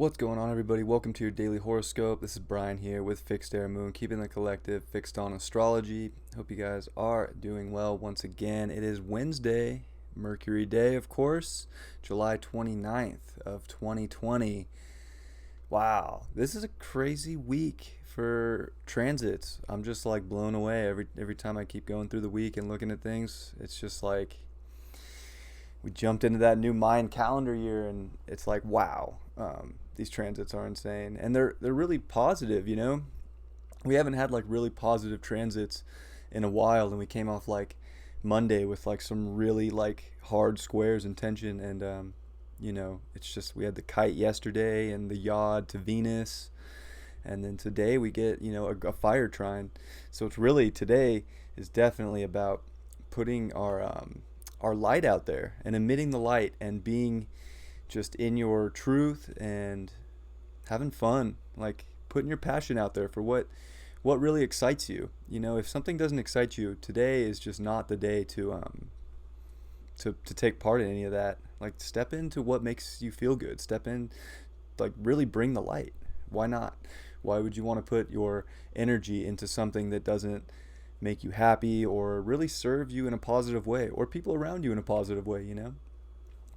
What's going on, everybody? Welcome to your daily horoscope. This is Brian here with Fixed Air Moon, keeping the collective fixed on astrology. Hope you guys are doing well once again. It is Wednesday, Mercury Day, of course, July 29th of 2020. Wow, this is a crazy week for transits. I'm just like blown away every time I keep going through the week and looking at things. It's just like we jumped into that new Mayan calendar year, and it's like wow. These transits are insane, and they're really positive. We haven't had like really positive transits in a while, and we came off like Monday with like some really like hard squares and tension, and it's just we had the kite yesterday and the yod to Venus, and then today we get a fire trine. So it's really today is definitely about putting our light out there and emitting the light and being just in your truth and having fun, like putting your passion out there for what really excites you. If something doesn't excite you, today is just not the day to take part in any of that. Like, step into what makes you feel good. Step in, like, really bring the light. Why not? Why would you want to put your energy into something that doesn't make you happy or really serve you in a positive way, or people around you in a positive way?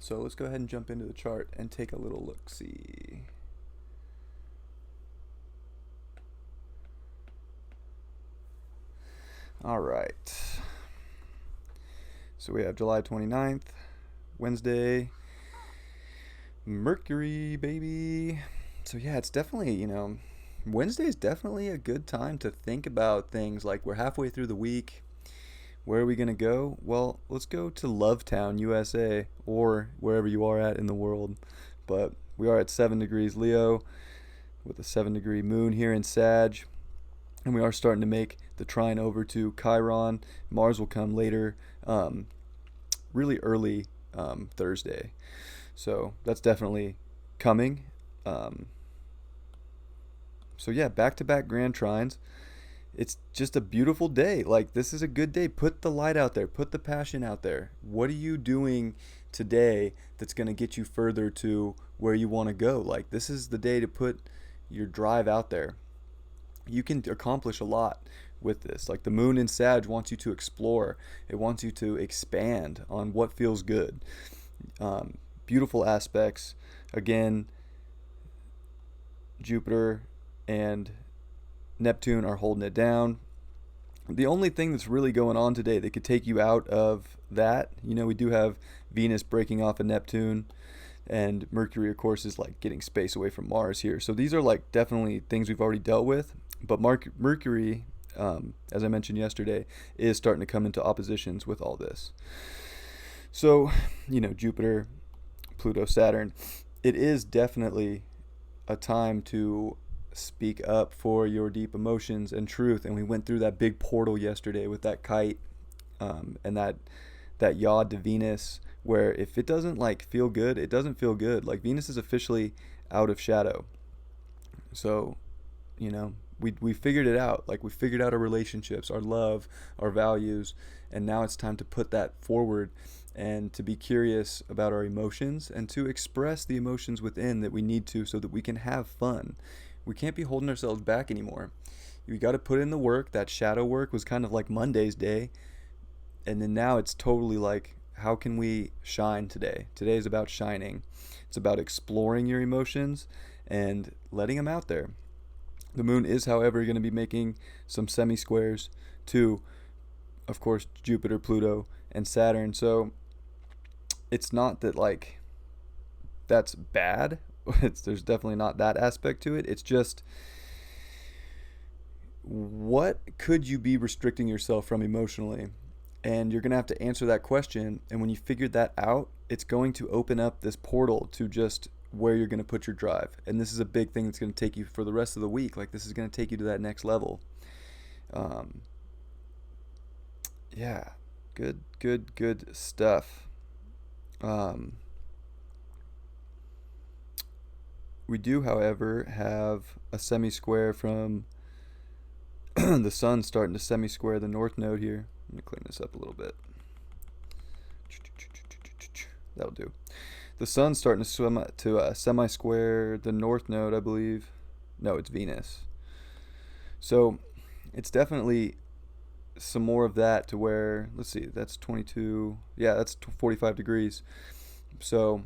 So let's go ahead and jump into the chart and take a little look-see. All right. So we have July 29th, Wednesday, Mercury, baby. So yeah, it's definitely, Wednesday is definitely a good time to think about things. Like, we're halfway through the week. Where are we going to go? Well, let's go to Lovetown, USA, or wherever you are at in the world. But we are at 7 degrees Leo with a 7-degree moon here in Sag. And we are starting to make the trine over to Chiron. Mars will come later, really early Thursday. So that's definitely coming. So yeah, back-to-back grand trines. It's just a beautiful day. Like, this is a good day. Put the light out there. Put the passion out there. What are you doing today that's going to get you further to where you want to go? Like, this is the day to put your drive out there. You can accomplish a lot with this. Like, the moon in Sag wants you to explore. It wants you to expand on what feels good. Beautiful aspects. Again, Jupiter and Neptune are holding it down. The only thing that's really going on today that could take you out of that, we do have Venus breaking off of Neptune, and Mercury, of course, is like getting space away from Mars here. So these are like definitely things we've already dealt with. But Mercury, as I mentioned yesterday, is starting to come into oppositions with all this. So, Jupiter, Pluto, Saturn, it is definitely a time to speak up for your deep emotions and truth. And we went through that big portal yesterday with that kite, and that yod to Venus, where if it doesn't like feel good, it doesn't feel good. Like, Venus is officially out of shadow. So we figured it out. Like, we figured out our relationships, our love, our values, and now it's time to put that forward and to be curious about our emotions and to express the emotions within that we need to, so that we can have fun. We can't be holding ourselves back anymore. We got to put in the work. That shadow work was kind of like Monday's day. And then now it's totally like, how can we shine today? Today is about shining. It's about exploring your emotions and letting them out there. The moon is, however, going to be making some semi-squares to, of course, Jupiter, Pluto, and Saturn. So it's not that like that's bad. There's definitely not that aspect to it. It's just, what could you be restricting yourself from emotionally? And you're going to have to answer that question. And when you figure that out, it's going to open up this portal to just where you're going to put your drive. And this is a big thing that's going to take you for the rest of the week. Like, this is going to take you to that next level. Yeah, good stuff. We do, however, have a semi-square from the sun starting to semi-square the north node here. Let me clean this up a little bit. That'll do. The sun's starting to swim to semi-square the north node, I believe. No, it's Venus. So it's definitely some more of that to where, let's see, that's 22. Yeah, that's 45 degrees. So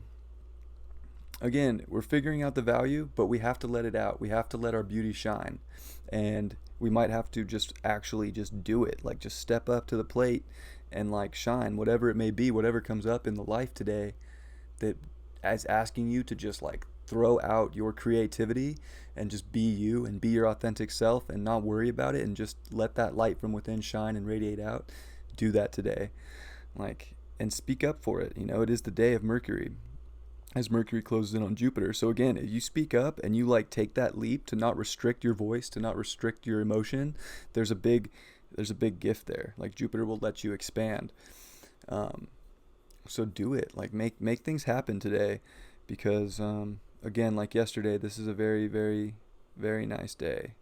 again, we're figuring out the value, but we have to let it out. We have to let our beauty shine. And we might have to just actually just do it. Like just step up to the plate and like shine, whatever it may be, whatever comes up in the life today that is asking you to just like throw out your creativity and just be you and be your authentic self and not worry about it and just let that light from within shine and radiate out. Do that today. Like, and speak up for it. You know, it is the day of Mercury as Mercury closes in on Jupiter. So again, if you speak up and you like take that leap to not restrict your voice, to not restrict your emotion, there's a big gift there. Like Jupiter will let you expand. So do it. Like make things happen today, because again, like yesterday, this is a very, very, very nice day.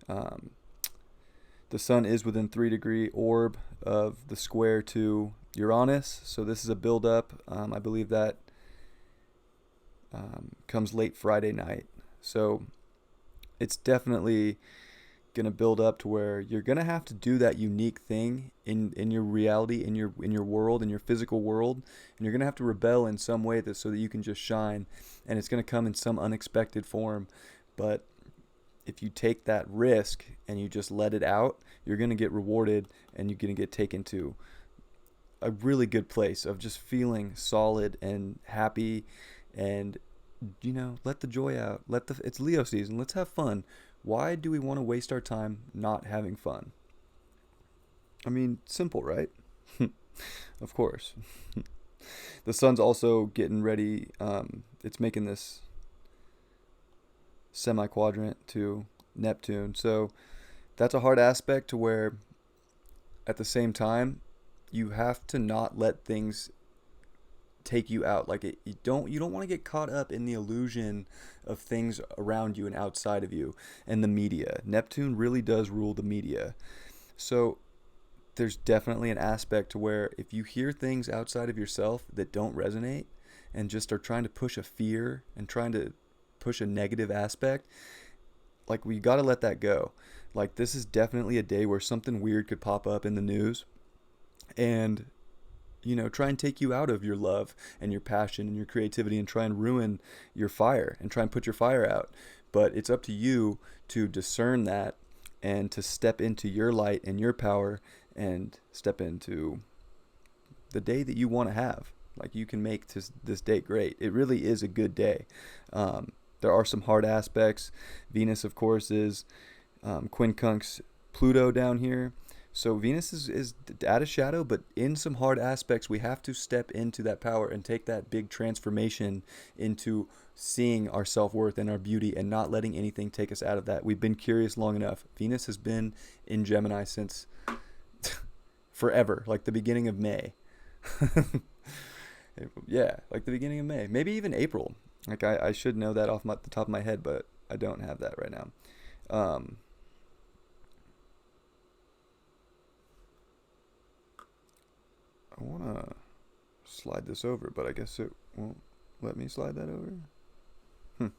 The sun is within 3-degree orb of the square to Uranus, so this is a build up. I believe that comes late Friday night. So it's definitely going to build up to where you're going to have to do that unique thing in your reality, in your world, in your physical world, and you're going to have to rebel in some way that so that you can just shine, and it's going to come in some unexpected form. But if you take that risk and you just let it out, you're going to get rewarded, and you're going to get taken to a really good place of just feeling solid and happy. And you know, let the joy out. It's Leo season. Let's have fun. Why do we want to waste our time not having fun? I mean, simple, right? Of course. The sun's also getting ready. It's making this semi-quadrant to Neptune. So that's a hard aspect to where at the same time you have to not let things take you out. Like you don't want to get caught up in the illusion of things around you and outside of you and the media. Neptune really does rule the media. So there's definitely an aspect to where if you hear things outside of yourself that don't resonate and just are trying to push a fear and trying to push a negative aspect, like we got to let that go. Like this is definitely a day where something weird could pop up in the news and you know, try and take you out of your love and your passion and your creativity and try and ruin your fire and try and put your fire out. But it's up to you to discern that and to step into your light and your power and step into the day that you want to have. Like you can make this day great. It really is a good day. There are some hard aspects. Venus, of course, is quincunx Pluto down here. So Venus is at a shadow, but in some hard aspects, we have to step into that power and take that big transformation into seeing our self-worth and our beauty and not letting anything take us out of that. We've been curious long enough. Venus has been in Gemini since forever, like the beginning of May. Yeah, like the beginning of May. Maybe even April. Like I should know that off the top of my head, but I don't have that right now. I want to slide this over, but I guess it won't let me slide that over.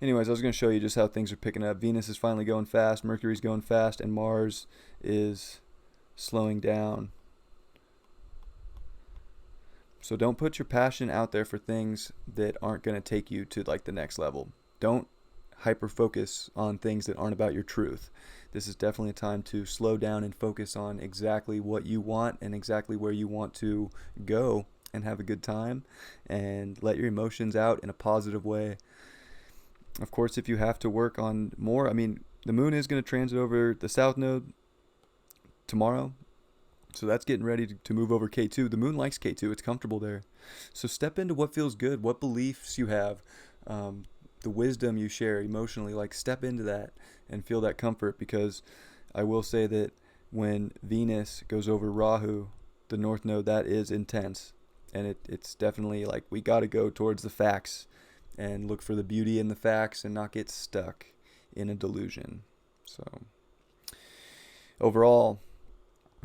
Anyways, I was going to show you just how things are picking up. Venus is finally going fast, Mercury's going fast, and Mars is slowing down. So don't put your passion out there for things that aren't going to take you to like the next level. Don't hyper focus on things that aren't about your truth. This is definitely a time to slow down and focus on exactly what you want and exactly where you want to go and have a good time and let your emotions out in a positive way. Of course, if you have to work on more, I mean, the moon is going to transit over the south node tomorrow. So that's getting ready to move over K2. The moon likes K2. It's comfortable there. So step into what feels good, what beliefs you have, the wisdom you share emotionally. Like step into that and feel that comfort, because I will say that when Venus goes over Rahu, the north node, that is intense. And it's definitely like we got to go towards the facts and look for the beauty in the facts and not get stuck in a delusion. So overall,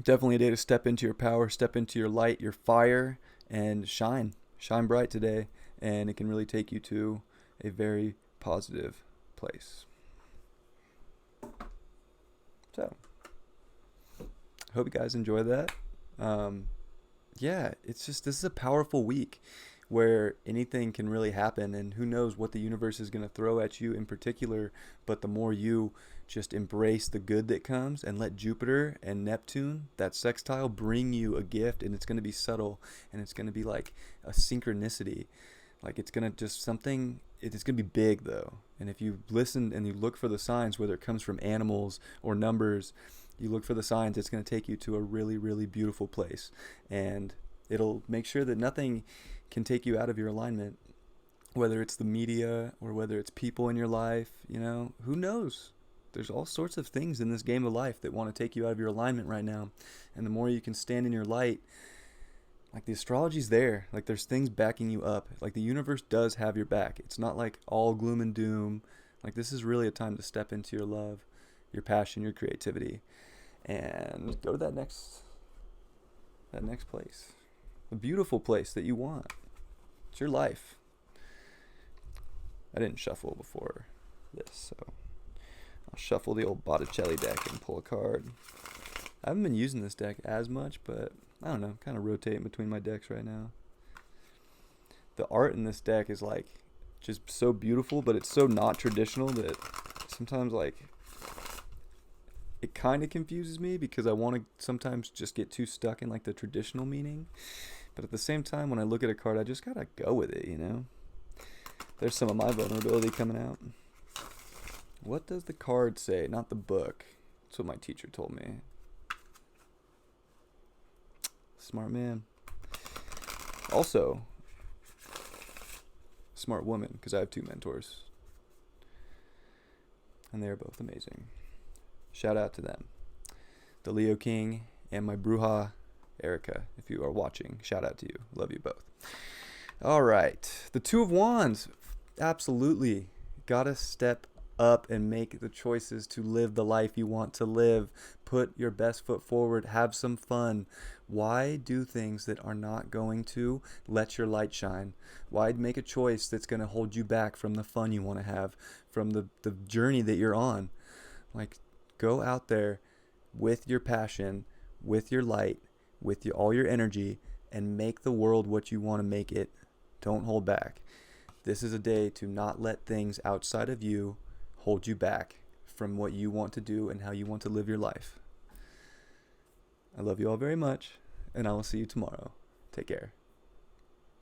definitely a day to step into your power, step into your light, your fire, and shine shine bright today, and it can really take you to a very positive place. So, hope you guys enjoy that. Yeah, it's just, this is a powerful week where anything can really happen, and who knows what the universe is going to throw at you in particular. But the more you just embrace the good that comes and let Jupiter and Neptune, that sextile, bring you a gift, and it's going to be subtle, and it's going to be like a synchronicity. Like it's going to just something, it's going to be big though. And if you listen and you look for the signs, whether it comes from animals or numbers, you look for the signs, it's going to take you to a really, really beautiful place. And it'll make sure that nothing can take you out of your alignment, whether it's the media or whether it's people in your life. Who knows? There's all sorts of things in this game of life that want to take you out of your alignment right now. And the more you can stand in your light, like the astrology's there, like there's things backing you up. Like the universe does have your back. It's not like all gloom and doom. Like this is really a time to step into your love, your passion, your creativity, and go to that next place, a beautiful place that you want. It's your life. I didn't shuffle before this, so I'll shuffle the old Botticelli deck and pull a card. I haven't been using this deck as much, but I don't know, kind of rotating between my decks right now. The art in this deck is like just so beautiful, but it's so not traditional that sometimes like it kind of confuses me, because I want to sometimes just get too stuck in like the traditional meaning. But at the same time, when I look at a card, I just gotta go with it, There's some of my vulnerability coming out. What does the card say? Not the book. That's what my teacher told me. Smart man. Also, smart woman, because I have 2 mentors. And they are both amazing. Shout out to them. The Leo King and my Bruja Erica, if you are watching, shout out to you. Love you both. All right. The 2 of Wands. Absolutely. Gotta step up and make the choices to live the life you want to live. Put your best foot forward. Have some fun. Why do things that are not going to let your light shine? Why make a choice that's going to hold you back from the fun you want to have, from the journey that you're on? Like, go out there with your passion, with your light, with all your energy, and make the world what you want to make it. Don't hold back. This is a day to not let things outside of you hold you back from what you want to do and how you want to live your life. I love you all very much, and I will see you tomorrow. Take care.